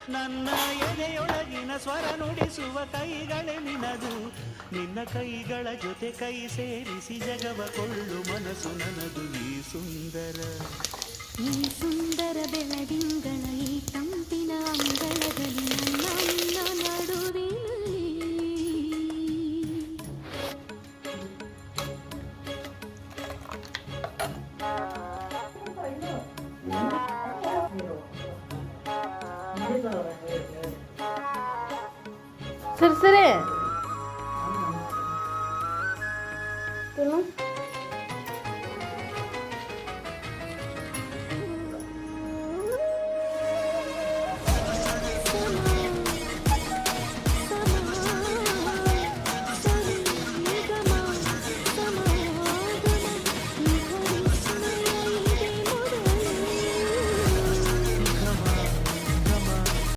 ನನ್ನ ಎದೆಯೊಳಗಿನ ಸ್ವರ ನುಡಿಸುವ ಕೈಗಳೇ ನಿನದು. ನಿನ್ನ ಕೈಗಳ ಜೊತೆ ಕೈ ಸೇರಿಸಿ ಜಗವ ಕೊಳ್ಳು ಮನಸ್ಸು ನನ್ನದು. ಈ ಸುಂದರ ಬೆಳದಿಂಗಳ ಈ ತಂಪಿನ ಅಂಗಳದಲ್ಲಿ ನನ್ನ ನಡುವಿನಲ್ಲಿ ಸರಿ